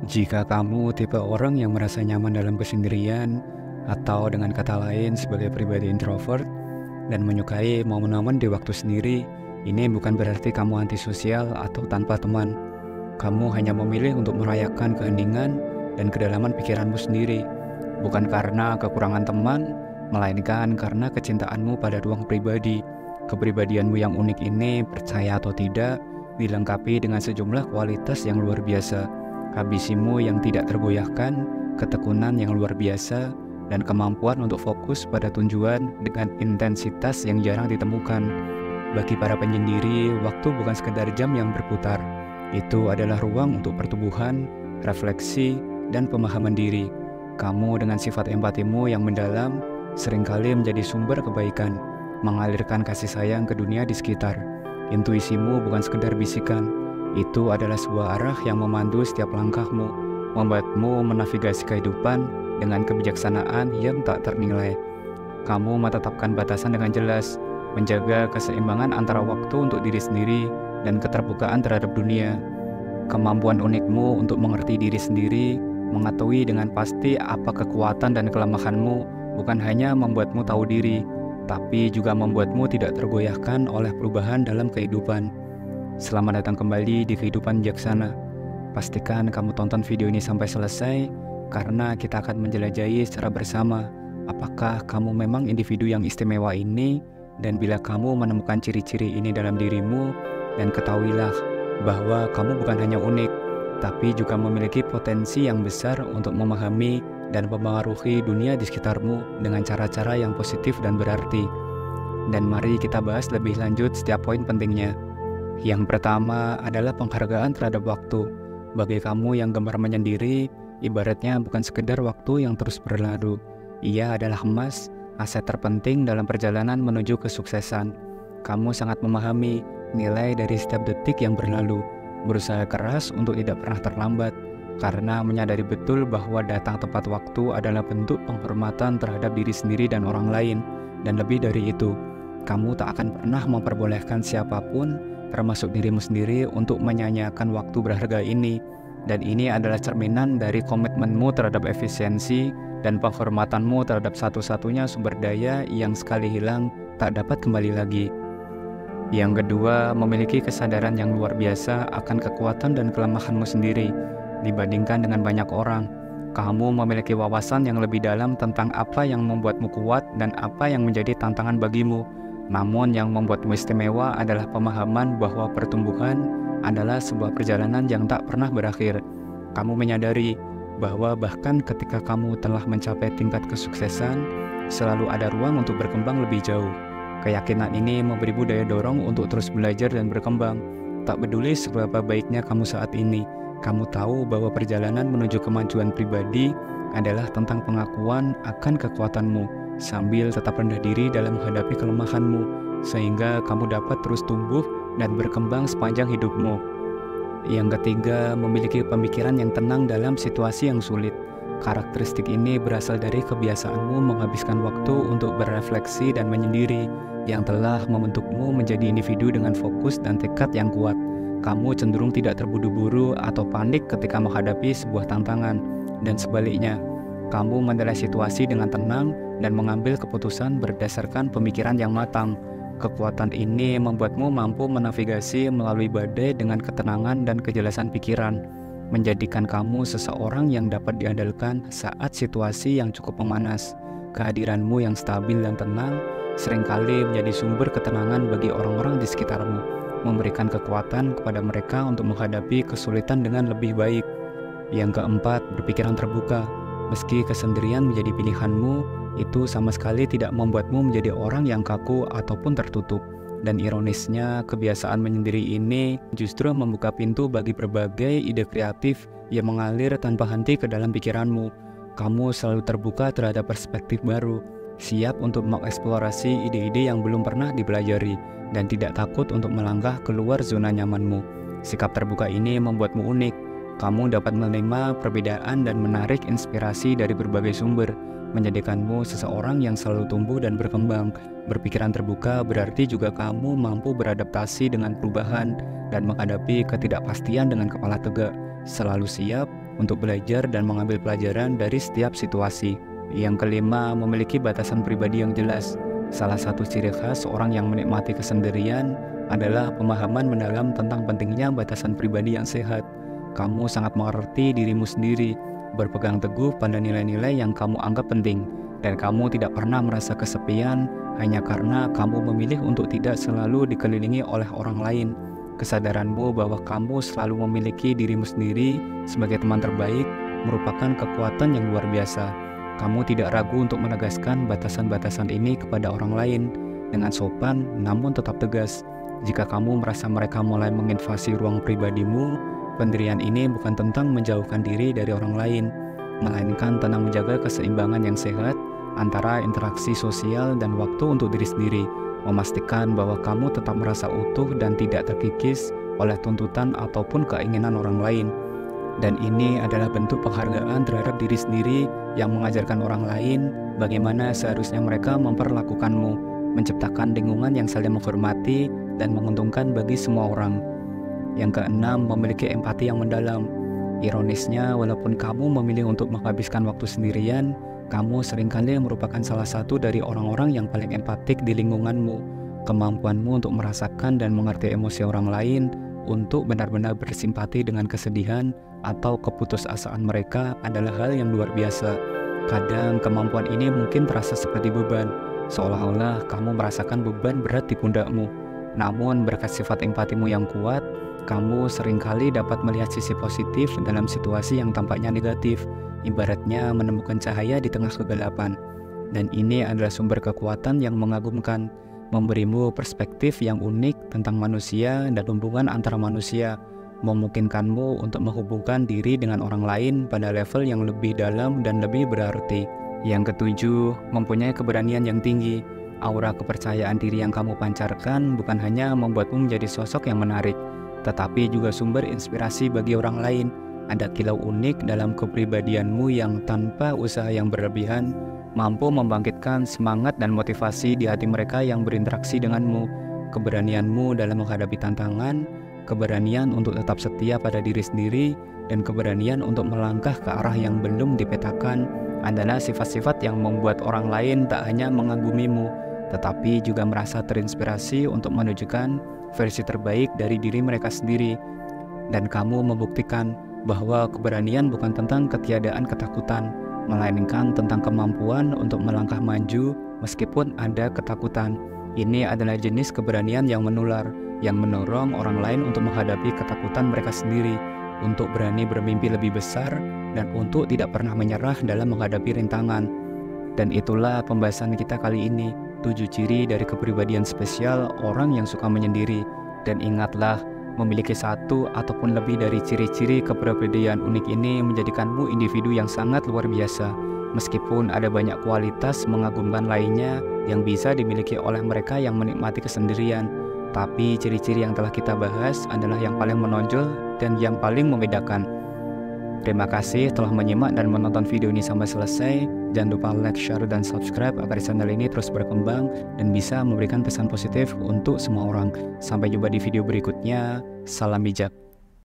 Jika kamu tipe orang yang merasa nyaman dalam kesendirian, atau dengan kata lain sebagai pribadi introvert, dan menyukai momen-momen di waktu sendiri, ini bukan berarti kamu antisosial atau tanpa teman. Kamu hanya memilih untuk merayakan keheningan dan kedalaman pikiranmu sendiri, bukan karena kekurangan teman, melainkan karena kecintaanmu pada ruang pribadi. Kepribadianmu yang unik ini, percaya atau tidak, dilengkapi dengan sejumlah kualitas yang luar biasa. Ambisimu yang tidak tergoyahkan, ketekunan yang luar biasa, dan kemampuan untuk fokus pada tujuan dengan intensitas yang jarang ditemukan. Bagi para penyendiri, waktu bukan sekedar jam yang berputar. Itu adalah ruang untuk pertumbuhan, refleksi, dan pemahaman diri. Kamu dengan sifat empatimu yang mendalam, seringkali menjadi sumber kebaikan, mengalirkan kasih sayang ke dunia di sekitar. Intuisimu bukan sekedar bisikan, itu adalah sebuah arah yang memandu setiap langkahmu, membuatmu menavigasi kehidupan dengan kebijaksanaan yang tak ternilai. Kamu menetapkan batasan dengan jelas, menjaga keseimbangan antara waktu untuk diri sendiri dan keterbukaan terhadap dunia. Kemampuan unikmu untuk mengerti diri sendiri, mengetahui dengan pasti apa kekuatan dan kelemahanmu, bukan hanya membuatmu tahu diri, tapi juga membuatmu tidak tergoyahkan oleh perubahan dalam kehidupan. Selamat datang kembali di Kehidupan Bijaksana. Pastikan kamu tonton video ini sampai selesai, karena kita akan menjelajahi secara bersama apakah kamu memang individu yang istimewa ini, dan bila kamu menemukan ciri-ciri ini dalam dirimu, dan ketahuilah bahwa kamu bukan hanya unik, tapi juga memiliki potensi yang besar untuk memahami dan memengaruhi dunia di sekitarmu dengan cara-cara yang positif dan berarti. Dan mari kita bahas lebih lanjut setiap poin pentingnya. Yang pertama adalah penghargaan terhadap waktu. Bagi kamu yang gemar menyendiri, ibaratnya bukan sekedar waktu yang terus berlalu. Ia adalah emas, aset terpenting dalam perjalanan menuju kesuksesan. Kamu sangat memahami nilai dari setiap detik yang berlalu, berusaha keras untuk tidak pernah terlambat, karena menyadari betul bahwa datang tepat waktu adalah bentuk penghormatan terhadap diri sendiri dan orang lain. Dan lebih dari itu, kamu tak akan pernah memperbolehkan siapapun, termasuk dirimu sendiri, untuk menyanyiakan waktu berharga ini. Dan ini adalah cerminan dari komitmenmu terhadap efisiensi dan penghormatanmu terhadap satu-satunya sumber daya yang sekali hilang tak dapat kembali lagi. Yang kedua, memiliki kesadaran yang luar biasa akan kekuatan dan kelemahanmu sendiri. Dibandingkan dengan banyak orang, kamu memiliki wawasan yang lebih dalam tentang apa yang membuatmu kuat dan apa yang menjadi tantangan bagimu. Namun yang membuatmu istimewa adalah pemahaman bahwa pertumbuhan adalah sebuah perjalanan yang tak pernah berakhir. Kamu menyadari bahwa bahkan ketika kamu telah mencapai tingkat kesuksesan, selalu ada ruang untuk berkembang lebih jauh. Keyakinan ini memberimu daya dorong untuk terus belajar dan berkembang. Tak peduli seberapa baiknya kamu saat ini, kamu tahu bahwa perjalanan menuju kemajuan pribadi adalah tentang pengakuan akan kekuatanmu, sambil tetap rendah diri dalam menghadapi kelemahanmu, sehingga kamu dapat terus tumbuh dan berkembang sepanjang hidupmu. Yang ketiga, memiliki pemikiran yang tenang dalam situasi yang sulit. Karakteristik ini berasal dari kebiasaanmu menghabiskan waktu untuk berefleksi dan menyendiri, yang telah membentukmu menjadi individu dengan fokus dan tekad yang kuat. Kamu cenderung tidak terburu-buru atau panik ketika menghadapi sebuah tantangan, dan sebaliknya, kamu menilai situasi dengan tenang dan mengambil keputusan berdasarkan pemikiran yang matang. Kekuatan ini membuatmu mampu menavigasi melalui badai dengan ketenangan dan kejelasan pikiran, menjadikan kamu seseorang yang dapat diandalkan saat situasi yang cukup memanas. Kehadiranmu yang stabil dan tenang seringkali menjadi sumber ketenangan bagi orang-orang di sekitarmu, memberikan kekuatan kepada mereka untuk menghadapi kesulitan dengan lebih baik. Yang keempat, berpikiran terbuka. Meski kesendirian menjadi pilihanmu, itu sama sekali tidak membuatmu menjadi orang yang kaku ataupun tertutup. Dan ironisnya, kebiasaan menyendiri ini justru membuka pintu bagi berbagai ide kreatif yang mengalir tanpa henti ke dalam pikiranmu. Kamu selalu terbuka terhadap perspektif baru, siap untuk mengeksplorasi ide-ide yang belum pernah dipelajari, dan tidak takut untuk melangkah keluar zona nyamanmu. Sikap terbuka ini membuatmu unik. Kamu dapat menerima perbedaan dan menarik inspirasi dari berbagai sumber, menjadikanmu seseorang yang selalu tumbuh dan berkembang. Berpikiran terbuka berarti juga kamu mampu beradaptasi dengan perubahan dan menghadapi ketidakpastian dengan kepala tegak, selalu siap untuk belajar dan mengambil pelajaran dari setiap situasi. Yang kelima, memiliki batasan pribadi yang jelas. Salah satu ciri khas orang yang menikmati kesendirian adalah pemahaman mendalam tentang pentingnya batasan pribadi yang sehat. Kamu sangat mengerti dirimu sendiri, berpegang teguh pada nilai-nilai yang kamu anggap penting, dan kamu tidak pernah merasa kesepian hanya karena kamu memilih untuk tidak selalu dikelilingi oleh orang lain. Kesadaranmu bahwa kamu selalu memiliki dirimu sendiri sebagai teman terbaik merupakan kekuatan yang luar biasa. Kamu tidak ragu untuk menegaskan batasan-batasan ini kepada orang lain dengan sopan namun tetap tegas. Jika kamu merasa mereka mulai menginvasi ruang pribadimu, pendirian ini bukan tentang menjauhkan diri dari orang lain, melainkan tentang menjaga keseimbangan yang sehat antara interaksi sosial dan waktu untuk diri sendiri, memastikan bahwa kamu tetap merasa utuh dan tidak terkikis oleh tuntutan ataupun keinginan orang lain. Dan ini adalah bentuk penghargaan terhadap diri sendiri yang mengajarkan orang lain bagaimana seharusnya mereka memperlakukanmu, menciptakan lingkungan yang saling menghormati dan menguntungkan bagi semua orang. Yang keenam, memiliki empati yang mendalam. Ironisnya, walaupun kamu memilih untuk menghabiskan waktu sendirian, kamu seringkali merupakan salah satu dari orang-orang yang paling empatik di lingkunganmu. Kemampuanmu untuk merasakan dan mengerti emosi orang lain, untuk benar-benar bersimpati dengan kesedihan atau keputusasaan mereka adalah hal yang luar biasa. Kadang kemampuan ini mungkin terasa seperti beban, seolah-olah kamu merasakan beban berat di pundakmu. Namun berkat sifat empatimu yang kuat, kamu seringkali dapat melihat sisi positif dalam situasi yang tampaknya negatif, ibaratnya menemukan cahaya di tengah kegelapan. Dan ini adalah sumber kekuatan yang mengagumkan, memberimu perspektif yang unik tentang manusia dan hubungan antara manusia, memungkinkanmu untuk menghubungkan diri dengan orang lain pada level yang lebih dalam dan lebih berarti. Yang ketujuh, mempunyai keberanian yang tinggi. Aura kepercayaan diri yang kamu pancarkan bukan hanya membuatmu menjadi sosok yang menarik, tetapi juga sumber inspirasi bagi orang lain. Ada kilau unik dalam kepribadianmu yang tanpa usaha yang berlebihan mampu membangkitkan semangat dan motivasi di hati mereka yang berinteraksi denganmu. Keberanianmu dalam menghadapi tantangan, keberanian untuk tetap setia pada diri sendiri, dan keberanian untuk melangkah ke arah yang belum dipetakan adalah sifat-sifat yang membuat orang lain tak hanya mengagumimu, tetapi juga merasa terinspirasi untuk menunjukkan versi terbaik dari diri mereka sendiri. Dan kamu membuktikan bahwa keberanian bukan tentang ketiadaan ketakutan, melainkan tentang kemampuan untuk melangkah maju meskipun ada ketakutan. Ini adalah jenis keberanian yang menular, yang mendorong orang lain untuk menghadapi ketakutan mereka sendiri, untuk berani bermimpi lebih besar, dan untuk tidak pernah menyerah dalam menghadapi rintangan. Dan itulah pembahasan kita kali ini, 7 ciri dari kepribadian spesial orang yang suka menyendiri. Dan ingatlah, memiliki satu ataupun lebih dari ciri-ciri kepribadian unik ini menjadikanmu individu yang sangat luar biasa. Meskipun ada banyak kualitas mengagumkan lainnya yang bisa dimiliki oleh mereka yang menikmati kesendirian, tapi ciri-ciri yang telah kita bahas adalah yang paling menonjol dan yang paling membedakan. Terima kasih telah menyimak dan menonton video ini sampai selesai. Jangan lupa like, share, dan subscribe agar channel ini terus berkembang dan bisa memberikan pesan positif untuk semua orang. Sampai jumpa di video berikutnya. Salam bijak.